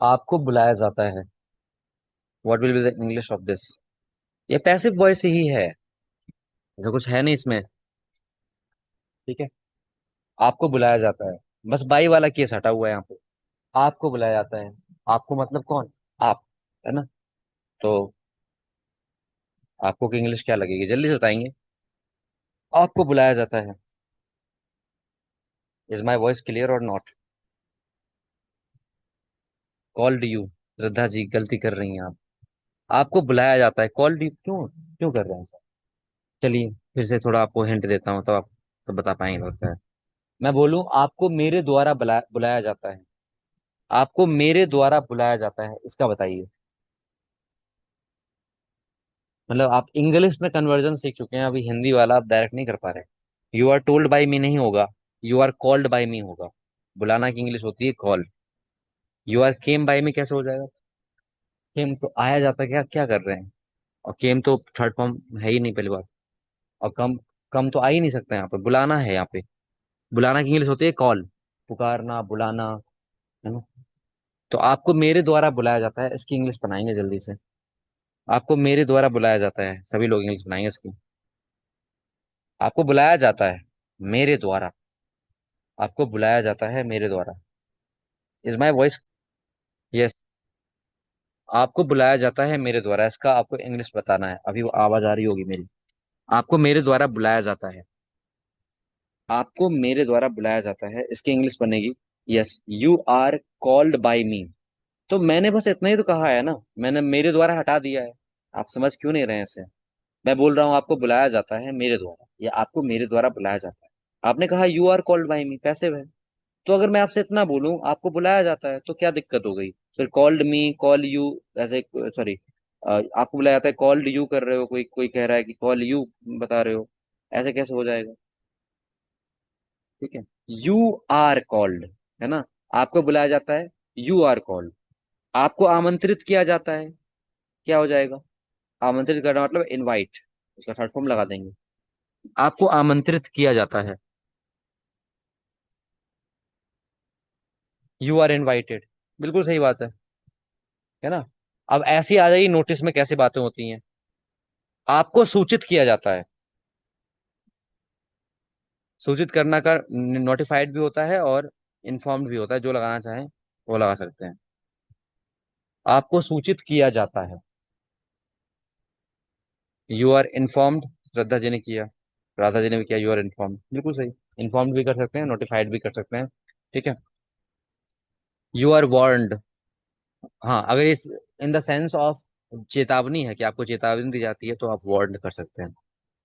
आपको बुलाया जाता है। What will be the English of this? ये पैसिव वॉइस ही है। ऐसा कुछ है नहीं इसमें। ठीक है। आपको बुलाया जाता है। बस बाई वाला केस हटा हुआ है यहाँ पे। आपको बुलाया जाता है। आपको मतलब कौन? आप। है ना? तो आपको की इंग्लिश क्या लगेगी, जल्दी से बताएंगे। आपको बुलाया जाता है। इज माई वॉइस क्लियर और not? Called you. Shraddha ji गलती कर रही हैं आप। आपको बुलाया जाता है, कॉल्ड यू क्यों क्यों कर रहे हैं सर? चलिए फिर से थोड़ा आपको हिंट देता हूँ तो आप तो बता पाएंगे लगता है। मैं बोलूं आपको मेरे द्वारा बुलाया जाता है। आपको मेरे द्वारा बुलाया जाता है, इसका बताइए। मतलब आप इंग्लिश में कन्वर्जन सीख चुके हैं, अभी हिंदी वाला आप डायरेक्ट नहीं कर पा रहे। You are told by me नहीं होगा। You are called by me होगा। बुलाना की इंग्लिश होती है call. You are came by me कैसे हो जाएगा? केम तो आया जाता है, क्या क्या कर रहे हैं? और केम तो थर्ड फॉर्म है ही नहीं पहली बात। और कम कम तो आ ही नहीं सकता यहाँ पे, बुलाना है यहाँ पे। बुलाना की इंग्लिश होती है कॉल। पुकारना, बुलाना। है ना? तो आपको मेरे द्वारा बुलाया जाता है, इसकी इंग्लिश बनाएंगे जल्दी से। आपको मेरे द्वारा बुलाया जाता है, सभी लोग इंग्लिश बनाएंगे इसकी। आपको बुलाया जाता है मेरे द्वारा। आपको बुलाया जाता है मेरे द्वारा। Is my voice? यस। आपको बुलाया जाता है मेरे द्वारा, इसका आपको इंग्लिश बताना है, अभी वो आवाज आ रही होगी मेरी। आपको मेरे द्वारा बुलाया जाता है। आपको मेरे द्वारा बुलाया जाता है, इसकी इंग्लिश बनेगी। Yes, you are called by me. तो मैंने बस इतना ही तो कहा है ना, मैंने मेरे द्वारा हटा दिया है। आप समझ क्यों नहीं रहे हैं इसे? मैं बोल रहा हूँ आपको बुलाया जाता है मेरे द्वारा, या आपको मेरे द्वारा बुलाया जाता है। आपने कहा you are called by me, passive है। तो अगर मैं आपसे इतना बोलूं आपको बुलाया जाता है, तो क्या दिक्कत हो गई? फिर कॉल्ड मी, कॉल यू, ऐसे। सॉरी। आपको बुलाया जाता है, कॉल्ड यू कर रहे हो, कोई कोई कह रहा है कि कॉल यू बता रहे हो। ऐसे कैसे हो जाएगा? ठीक है। You are called. है ना? आपको बुलाया जाता है। You are called. आपको आमंत्रित किया जाता है। क्या हो जाएगा? आमंत्रित करना मतलब इनवाइट। उसका शॉर्ट फॉर्म लगा देंगे। आपको आमंत्रित किया जाता है। You are invited. बिल्कुल सही बात है ना? अब ऐसी आ जाएगी, नोटिस में कैसे बातें होती हैं। आपको सूचित किया जाता है। सूचित करना का नोटिफाइड भी होता है और इन्फॉर्म्ड भी होता है, जो लगाना चाहें वो लगा सकते हैं। आपको सूचित किया जाता है। You are informed. Shraddha ji ने किया। राधा जी ने भी किया, यू आर इन्फॉर्म्ड, बिल्कुल सही। इन्फॉर्म्ड भी कर सकते हैं, नोटिफाइड भी कर सकते हैं। ठीक है। You are warned. हाँ, अगर इस इन द सेंस ऑफ चेतावनी है, कि आपको चेतावनी दी जाती है, तो आप वार्न कर सकते हैं।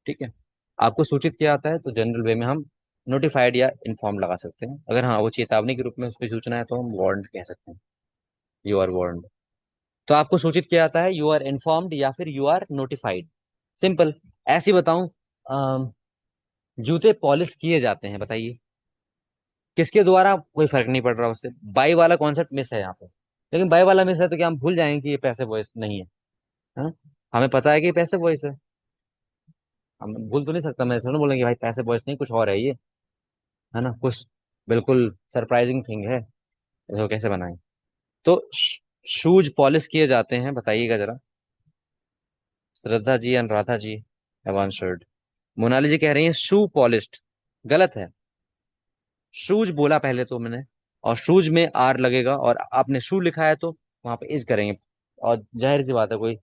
ठीक है। आपको सूचित किया जाता है, तो जनरल वे में हम नोटिफाइड या इन्फॉर्म लगा सकते हैं। अगर हाँ वो चेतावनी के रूप में उसकी सूचना है, तो हम वार्न कह सकते हैं। You are warned. तो आपको सूचित किया जाता है, यू आर इन्फॉर्म्ड या फिर यू आर नोटिफाइड। सिंपल। ऐसी बताऊं। अम, जूते पॉलिश किए जाते हैं, बताइए किसके द्वारा? कोई फर्क नहीं पड़ रहा उससे। बाई वाला कॉन्सेप्ट मिस है यहाँ पे। लेकिन बाई वाला मिस है तो क्या हम भूल जाएंगे कि ये पैसे वॉइस नहीं है? हाँ? हमें पता है कि ये पैसे वॉइस है। हम भूल तो नहीं सकता, मैं थोड़ा बोलेंगे भाई पैसे वॉइस नहीं, कुछ और है ये। है ना? कुछ बिल्कुल सरप्राइजिंग थिंग है। इसको कैसे बनाएं? तो शूज पॉलिश किए जाते हैं, बताइएगा जरा। श्रद्धा जी, अनुराधा जी हैव आंसर्ड। मोनाली जी कह रही है शू पॉलिश्ड। गलत है। शूज बोला पहले तो मैंने, और शूज में आर लगेगा, और आपने शू लिखा है तो वहां पे इज करेंगे। और जाहिर सी बात है, कोई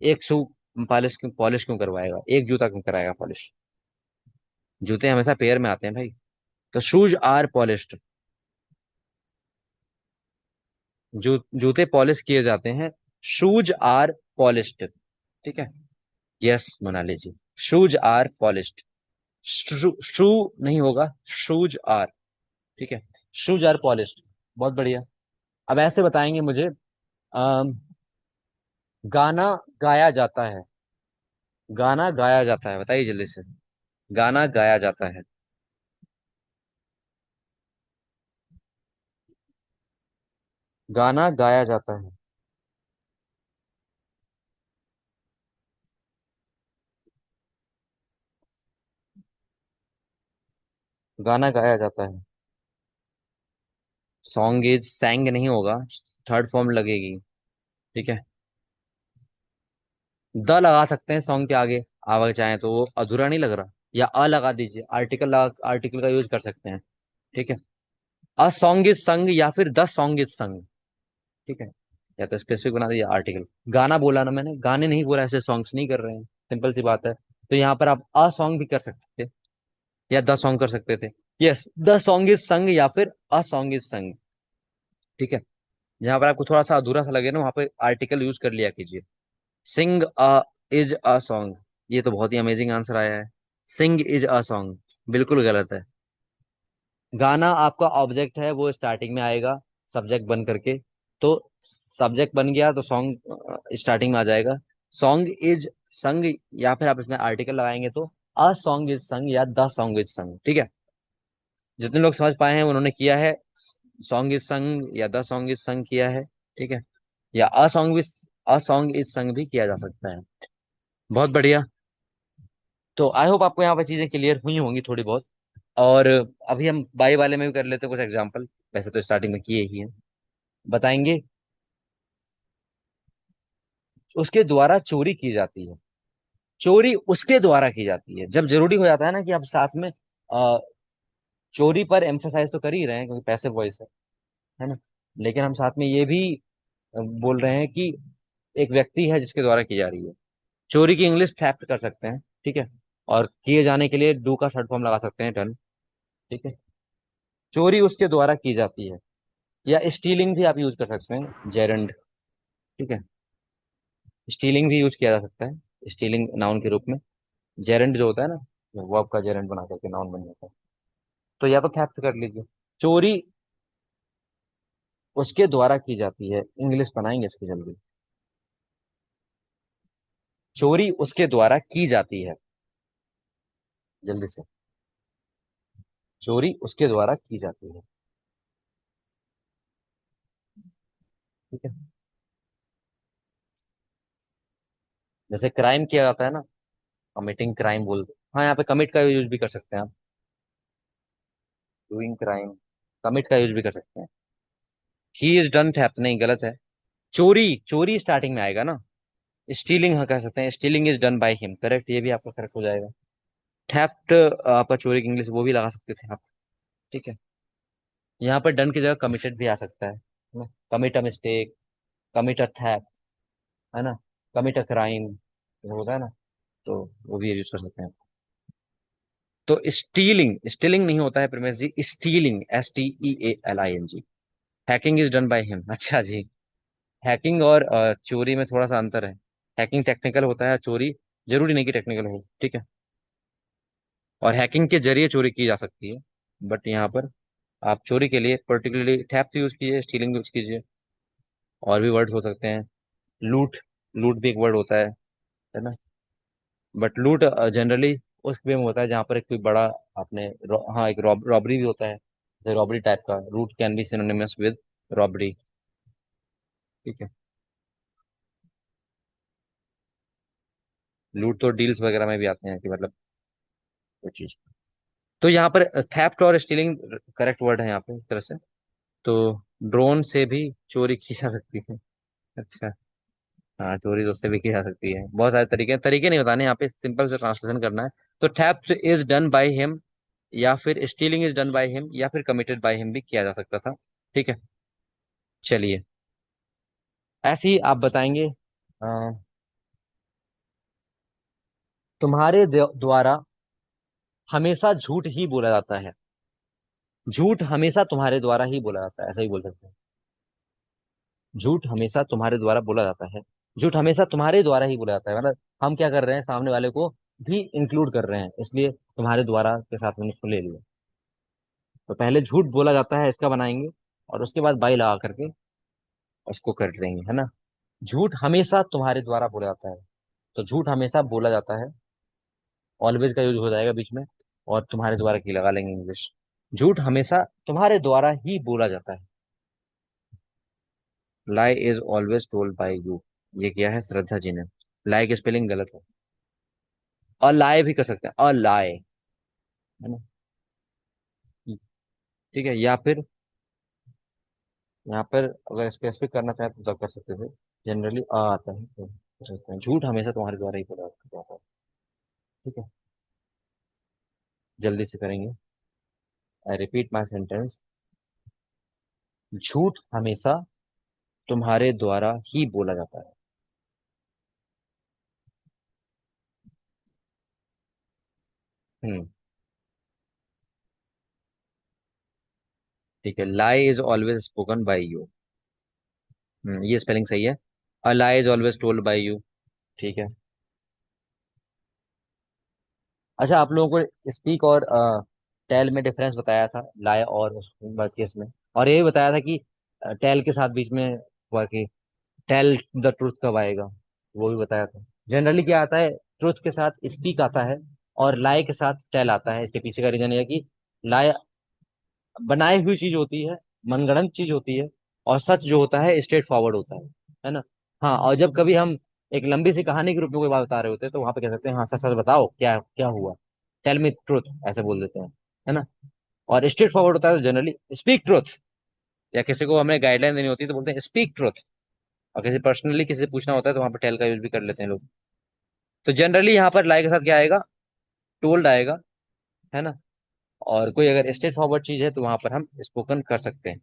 एक शू पॉलिश क्यों करवाएगा, एक जूता क्यों कराएगा पॉलिश? जूते हमेशा पेयर में आते हैं भाई। तो शूज आर पॉलिश्ड। जूते पॉलिश किए जाते हैं। Shoes are polished. ठीक है। Yes Monali ji. Shoes are polished. Shoe नहीं होगा, शूज आर। ठीक है। Shoes are polished. बहुत बढ़िया। अब ऐसे बताएंगे मुझे। अम, गाना गाया जाता है। गाना गाया जाता है, बताइए जल्दी से। गाना गाया जाता है। गाना गाया जाता है। गाना गाया जाता है। सॉन्ग इज सैंग नहीं होगा। थर्ड फॉर्म लगेगी। ठीक है। द लगा सकते हैं सॉन्ग के आगे, आप अगर चाहें तो, वो अधूरा नहीं लग रहा। या अ लगा दीजिए, आर्टिकल लगा, आर्टिकल का यूज कर सकते हैं। ठीक है। अ सॉन्ग इज संग या फिर द सॉन्ग इज संग। ठीक है। या तो स्पेसिफिक बना दीजिए आर्टिकल। गाना बोला ना मैंने, गाने नहीं बोला, ऐसे सॉन्ग्स नहीं कर रहे हैं, सिंपल सी बात है। तो यहाँ पर आप अ सॉन्ग भी कर सकते थे, या द सॉन्ग कर सकते थे। यस, द सॉन्ग इज संग या फिर अ सॉन्ग इज संग। ठीक है। जहां पर आपको थोड़ा सा अधूरा सा लगे ना, वहां पे आर्टिकल यूज कर लिया कीजिए। सिंग अ इज अ सॉन्ग, ये तो बहुत ही अमेजिंग आंसर आया है। सिंग इज अ सॉन्ग बिल्कुल गलत है। गाना आपका ऑब्जेक्ट है, वो स्टार्टिंग में आएगा सब्जेक्ट बन करके। तो सब्जेक्ट बन गया तो सॉन्ग स्टार्टिंग में आ जाएगा। सॉन्ग इज संग, या फिर आप इसमें आर्टिकल लगाएंगे तो अ सॉन्ग इज संग या द सॉन्ग इज संग। ठीक है। जितने लोग समझ पाए हैं उन्होंने किया है, सॉन्ग इज संग या द सॉन्ग इज संग किया है। ठीक है। या अ सॉन्ग इज संग भी किया जा सकता है। बहुत बढ़िया। तो आई होप आपको यहाँ पर चीजें क्लियर हुई होंगी थोड़ी बहुत। और अभी हम बाई वाले में भी कर लेते हैं कुछ एग्जांपल, वैसे तो स्टार्टिंग में किए ही हैं। बताएंगे। उसके द्वारा चोरी की जाती है। चोरी उसके द्वारा की जाती है, जब जरूरी हो जाता है ना कि आप साथ में अ, चोरी पर एम्फोसाइज तो कर ही रहे हैं क्योंकि पैसिव वॉइस है ना। लेकिन हम साथ में ये भी बोल रहे हैं कि एक व्यक्ति है जिसके द्वारा की जा रही है। चोरी की इंग्लिश थेफ्ट कर सकते हैं। ठीक है। और किए जाने के लिए डू का शॉर्ट फॉर्म लगा सकते हैं, डन। ठीक है। चोरी उसके द्वारा की जाती है। या स्टीलिंग भी आप यूज कर सकते हैं, जेरंड। ठीक है। स्टीलिंग भी यूज किया जा सकता है, स्टीलिंग नाउन के रूप में। जेरंड जो होता है ना, वर्ब का जेरंड बना करके नाउन बन जाता है। तो या तो थेफ्ट कर लीजिए। चोरी उसके द्वारा की जाती है, इंग्लिश बनाएंगे इसकी जल्दी। चोरी उसके द्वारा की जाती है, जल्दी से। चोरी उसके द्वारा की जाती है। ठीक है। जैसे क्राइम किया जाता है ना, कमिटिंग क्राइम बोलते हैं। हाँ, यहाँ पे कमिट का यूज भी कर सकते हैं आप। डूइंग क्राइम, कमिट का यूज भी कर सकते हैं। ही इज डन थेफ्ट, नहीं गलत है। चोरी, चोरी स्टार्टिंग में आएगा ना। स्टीलिंग हाँ कह सकते हैं, stealing is done by him, correct, ये भी आपका करेक्ट हो जाएगा। थेफ्ट आपका चोरी की इंग्लिश वो भी लगा सकते थे आप। ठीक है। यहाँ पर डन की जगह कमिटेड भी आ सकता है ना। Commit a mistake, commit a theft, है ना। कमिट अ क्राइम होता है ना। तो वो भी यूज कर सकते हैं। तो स्टीलिंग, स्टीलिंग नहीं होता है Pramesh ji, stealing, STEALING। Hacking is done by him, अच्छा जी। हैकिंग और चोरी में थोड़ा सा अंतर है। हैकिंग टेक्निकल होता है, चोरी जरूरी नहीं कि टेक्निकल हो। ठीक है। और हैकिंग के जरिए चोरी की जा सकती है, बट यहाँ पर आप चोरी के लिए पर्टिकुलरली थेफ्ट यूज कीजिए, स्टीलिंग यूज कीजिए। और भी वर्ड्स हो सकते हैं। लूट, लूट भी एक वर्ड होता है ना। बट लूट जनरली उस वे में होता है जहाँ पर एक कोई बड़ा, आपने हाँ, एक रॉबरी भी होता है, जैसे रॉबरी टाइप का। लूट can be synonymous with robbery. ठीक है। लूट तो डील्स वगैरह में भी आते हैं कि मतलब कोई चीज। तो यहाँ पर थेफ्ट और स्टीलिंग करेक्ट वर्ड है यहाँ पे, इस तरह से। तो ड्रोन से भी चोरी की जा सकती है। अच्छा। हाँ, चोरी तो उससे भी की जा सकती है, बहुत सारे तरीके, तरीके नहीं बताने यहाँ पे, सिंपल से ट्रांसलेशन करना है। तो theft is done by him, या फिर stealing is done by him, या फिर कमिटेड बाय हिम भी किया जा सकता था। ठीक है। चलिए, ऐसे ही आप बताएंगे। अ, तुम्हारे द्वारा हमेशा झूठ ही बोला जाता है। झूठ हमेशा तुम्हारे द्वारा ही बोला जाता है, ऐसा ही बोल सकते हैं। झूठ हमेशा तुम्हारे द्वारा बोला जाता है। झूठ हमेशा तुम्हारे द्वारा ही बोला जाता है, मतलब हम क्या कर रहे हैं, सामने वाले को भी इंक्लूड कर रहे हैं, इसलिए तुम्हारे द्वारा के साथ मैंने उसको ले लिया। तो पहले झूठ बोला जाता है, इसका बनाएंगे। और उसके बाद बाई लगा करके उसको कर देंगे, है ना। झूठ हमेशा तुम्हारे द्वारा बोला जाता है। तो झूठ हमेशा बोला जाता है, ऑलवेज का यूज हो जाएगा बीच में। और तुम्हारे द्वारा की लगा लेंगे इंग्लिश। झूठ हमेशा तुम्हारे द्वारा ही बोला जाता है। Lie is always told by you, ये किया है श्रद्धा जी ने। लाई की स्पेलिंग गलत है। अलाय भी कर सकते हैं, अलाय, है ना। ठीक है। या फिर यहाँ पर अगर स्पेसिफिक करना चाहे तो कर सकते थे। जनरली आ आता है तो कर सकते हैं। झूठ हमेशा तुम्हारे द्वारा ही बोला जाता है। ठीक है, जल्दी से करेंगे। I repeat my sentence. झूठ हमेशा तुम्हारे द्वारा ही बोला जाता है। हम्म। ठीक है, lie is always spoken by you. ये स्पेलिंग सही है। A lie is always told by you. ठीक है। अच्छा, आप लोगों को स्पीक और टेल में डिफरेंस बताया था, लाई और उस केस में। और ये भी बताया था कि टेल के साथ बीच में हुआ कि टेल द ट्रूथ कब आएगा, वो भी बताया था। जनरली क्या आता है, ट्रूथ के साथ स्पीक आता है और लाई के साथ टेल आता है। इसके पीछे का रीजन ये है कि लाई बनाई हुई चीज होती है, मनगढ़ंत चीज होती है, और सच जो होता है स्ट्रेट फॉरवर्ड होता है ना। हाँ, और जब कभी हम एक लंबी सी कहानी के रूप में कोई बात बता रहे होते हैं तो वहां पे कह सकते हैं हाँ सच सच बताओ क्या क्या हुआ, टेल मी ट्रूथ, ऐसे बोल देते हैं, है ना। और स्ट्रेट फॉरवर्ड होता है जनरली स्पीक ट्रूथ। या किसी को हमें गाइडलाइन देनी होती है तो बोलते हैं स्पीक ट्रूथ। और किसी पर्सनली किसी से पूछना होता है तो वहां पर टेल का यूज भी कर लेते हैं लोग। तो जनरली यहाँ पर लाई के साथ क्या आएगा, टोल्ड आएगा, है ना। और कोई अगर स्ट्रेट फॉरवर्ड चीज है तो वहां पर हम स्पोकन कर सकते हैं,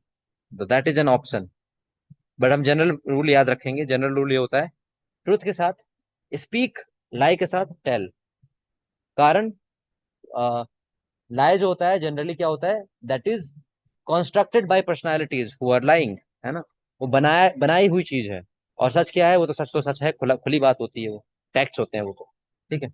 तो that is an option. But हम जनरल रूल याद रखेंगे। जनरल रूल ये होता है ट्रुथ के साथ स्पीक, लाई के साथ टेल। कारण लाई जो होता है जनरली क्या होता है, that is constructed by personalities who are lying, है ना। वो बनाया बनाई हुई चीज है। और सच क्या है, वो तो सच है, खुला खुली बात होती है, वो फैक्ट्स होते हैं वो तो। ठीक है।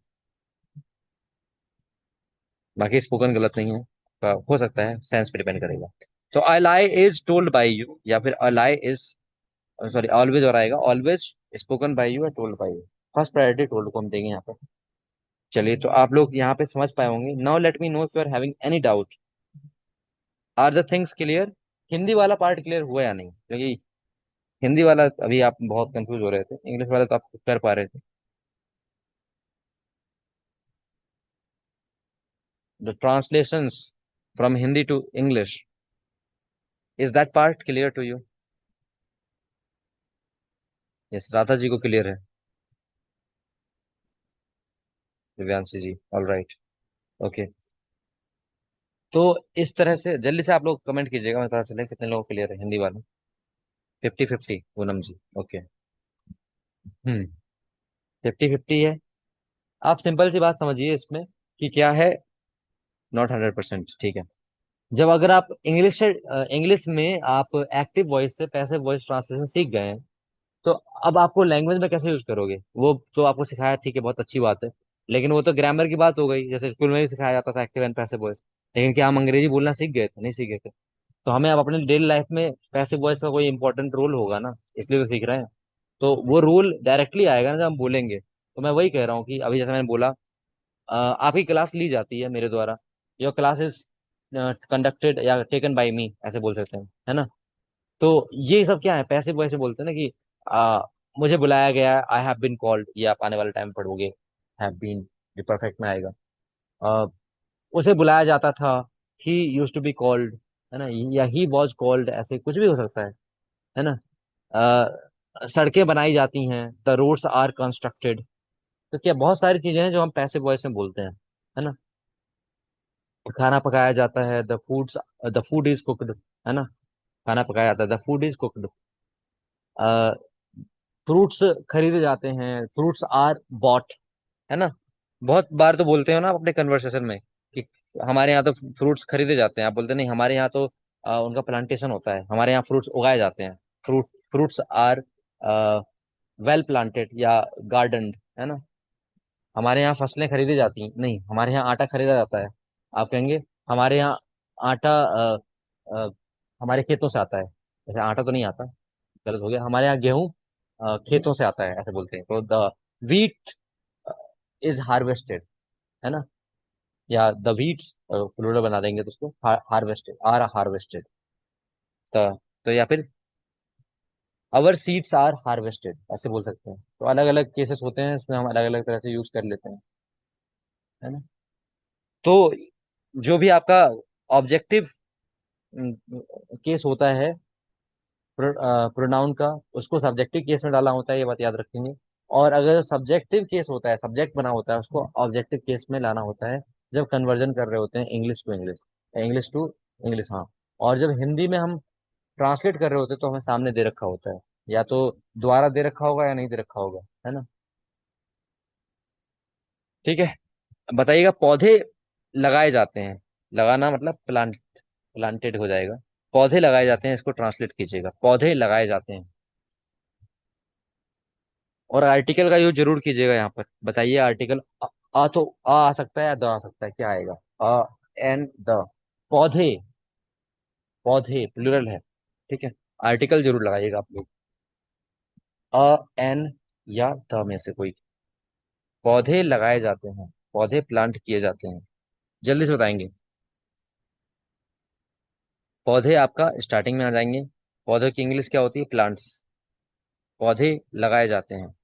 बाकी स्पोकन गलत नहीं है, हो सकता है, सेंस पे डिपेंड करेगा। तो a lie is told by you, या फिर a lie is, sorry always और आएगा, ऑलवेज स्पोकन बाय यू या told by you. First priority told को हम देंगे यहाँ पे। चलिए, तो आप लोग यहाँ पे समझ पाए होंगे। Now let me know if you are having any doubt. Are the things clear? Hindi वाला पार्ट क्लियर हुआ या नहीं, क्योंकि हिंदी वाला अभी आप बहुत कंफ्यूज हो रहे थे, इंग्लिश वाला तो आप कर पा रहे थे। The translations from Hindi to English, is that part clear to you? Yes, Radha ji को क्लियर है। Divyanshi ji, all right. Okay. तो इस तरह से जल्दी से आप लोग कमेंट कीजिएगा, मुझे पता चले कितने लोग क्लियर है हिंदी वाले। 50-50 पूनम जी, ओके। 50-50 है। आप सिंपल सी बात समझिए इसमें कि क्या है, नॉट 100%, ठीक है। जब अगर आप इंग्लिश से इंग्लिश में आप एक्टिव वॉइस से पैसिव वॉइस ट्रांसलेशन सीख गए हैं, तो अब आपको लैंग्वेज में कैसे यूज करोगे, वो जो आपको सिखाया, ठीक है, बहुत अच्छी बात है। लेकिन वो तो ग्रामर की बात हो गई, जैसे स्कूल में भी सिखाया जाता था एक्टिव एंड पैसिव वॉइस। लेकिन क्या हम अंग्रेजी बोलना सीख गए थे? नहीं सीखे थे। तो हमें अब अपने डेली लाइफ में पैसिव वॉइस का कोई इंपॉर्टेंट रोल होगा ना, इसलिए तो सीख रहे हैं। तो वो रोल डायरेक्टली आएगा ना जब हम बोलेंगे। तो मैं वही कह रहा हूँ कि अभी जैसे मैंने बोला, आपकी क्लास ली जाती है मेरे द्वारा, योर क्लास इज कंडक्टेड या टेकन बाय मी, ऐसे बोल सकते हैं, है ना। तो ये सब क्या है, पैसिव वॉइस में बोलते हैं ना कि मुझे बुलाया गया, आई हैव बीन कॉल्ड, ये आप आने वाले टाइम में पढ़ोगे। हैव बीन, ये परफेक्ट में आएगा। अ, उसे बुलाया जाता था, ही यूज टू बी कॉल्ड, है ना, या ही वॉज कॉल्ड, ऐसे कुछ भी हो सकता है ना। सड़कें बनाई जाती हैं, द रोड्स आर कंस्ट्रक्टेड। तो क्या बहुत सारी चीजें हैं जो हम पैसिव वॉइस में बोलते हैं, है ना। खाना पकाया जाता है, द फूड इज कुक्ड, है ना। खाना पकाया जाता है, the food is cooked. Fruits खरीदे जाते हैं, फ्रूट्स आर बॉट, है ना। बहुत बार तो बोलते हो ना आप अपने कन्वर्सेशन में कि हमारे यहाँ तो फ्रूट्स खरीदे जाते हैं, आप बोलते नहीं, हमारे यहाँ तो उनका प्लांटेशन होता है, हमारे यहाँ फ्रूट्स उगाए जाते हैं। फ्रूट्स आर वेल प्लांटेड या गार्डन्ड, है ना। हमारे यहाँ फसलें खरीदी जाती हैं, नहीं, हमारे यहाँ आटा खरीदा जाता है। आप कहेंगे हमारे यहाँ आटा अ, हमारे खेतों से आता है, जैसे आटा तो नहीं आता, गलत हो गया। हमारे यहाँ गेहूं खेतों से आता है, ऐसे बोलते हैं। तो द वीट इज हार्वेस्टेड, है ना। या द वीट्स प्लूरल बना देंगे तो उसको हार्वेस्टेड, आर हार्वेस्टेड। तो या फिर अवर सीड्स आर हार्वेस्टेड, ऐसे बोल सकते हैं। तो अलग अलग केसेस होते हैं, इसमें हम अलग अलग तरह से यूज कर लेते हैं, है ना। तो जो भी आपका ऑब्जेक्टिव केस होता है, प्रोनाउन का, उसको सब्जेक्टिव केस में डाला होता है, ये बात याद रखेंगे। और अगर सब्जेक्टिव केस होता है, सब्जेक्ट बना होता है, उसको ऑब्जेक्टिव केस में लाना होता है जब कन्वर्जन कर रहे होते हैं English to English, English to English, हाँ। और जब हिंदी में हम ट्रांसलेट कर रहे होते हैं तो हमें सामने दे रखा होता है, या तो द्वारा दे रखा होगा या नहीं दे रखा होगा, है ना। ठीक है, बताइएगा, पौधे लगाए जाते हैं, लगाना मतलब प्लांटेड हो जाएगा। पौधे लगाए जाते हैं, इसको ट्रांसलेट कीजिएगा, पौधे लगाए जाते हैं। और आर्टिकल का यूज जरूर कीजिएगा यहाँ पर, बताइए आर्टिकल। आ तो आ सकता है या द आ सकता है, क्या आएगा? अ एन द, पौधे, पौधे प्लूरल है, ठीक है। आर्टिकल जरूर लगाइएगा आप लोग, अ एन या द में से कोई। पौधे लगाए जाते हैं, पौधे प्लांट किए जाते हैं। जल्दी से बताएंगे। पौधे आपका स्टार्टिंग में आ जाएंगे। पौधे की इंग्लिश क्या होती है? प्लांट्स। पौधे लगाए जाते हैं,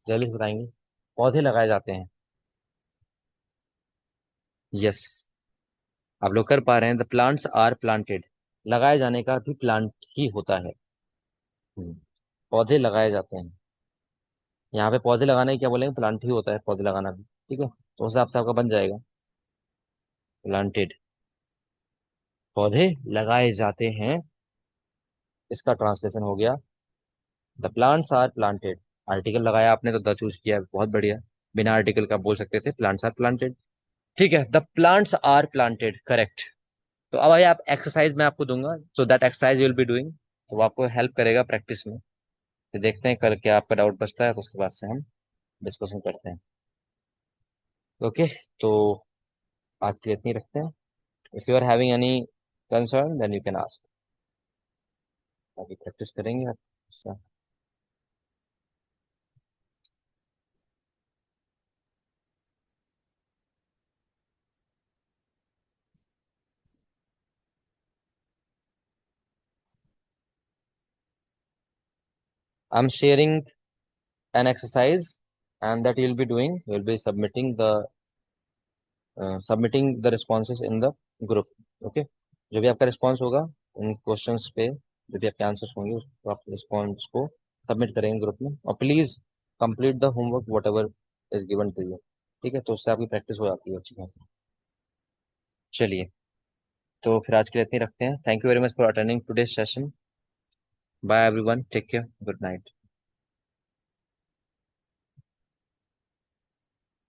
जल्दी से बताएंगे। पौधे लगाए जाते हैं। यस, आप लोग कर पा रहे हैं। द प्लांट्स आर प्लांटेड, लगाए जाने का भी प्लांट ही होता है। हम्म, पौधे लगाए जाते हैं। यहाँ पे पौधे लगाने की क्या बोलेंगे? प्लांट ही होता है पौधे लगाना भी, ठीक है। तो उस हिसाब से आपका बन जाएगा प्लांटेड। पौधे लगाए जाते हैं, इसका ट्रांसलेशन हो गया the plants are planted. Article लगाया आपने तो द चूज किया, बहुत बढ़िया। बिना आर्टिकल का बोल सकते थे प्लांट्स आर प्लांटेड। ठीक है, the plants are planted, correct. तो अब आइए, आप एक्सरसाइज मैं आपको दूंगा, so that exercise you will be doing, तो वो आपको हेल्प करेगा प्रैक्टिस में। तो देखते हैं कल क्या आपका डाउट बचता है, तो उसके बाद से हम डिस्कशन करते हैं। ओके, तो आज के लिए इतनी रखते हैं। If you are having any concern then you can ask. अभी प्रैक्टिस करेंगे आप। I am sharing an exercise and that you'll be doing, you'll be submitting the responses in the group, okay। जो भी आपका रिस्पॉन्स होगा उन questions पे, जो भी आपके आंसर्स होंगे उसको आप रिस्पॉन्स को सबमिट करेंगे ग्रुप में। और please complete the homework whatever is given to you, ठीक है। तो उससे आपकी प्रैक्टिस हो जाती है अच्छी खासी। चलिए, तो फिर आज के लिए इतनी रखते हैं। Thank you very much for attending today session. Bye everyone, take care, good night.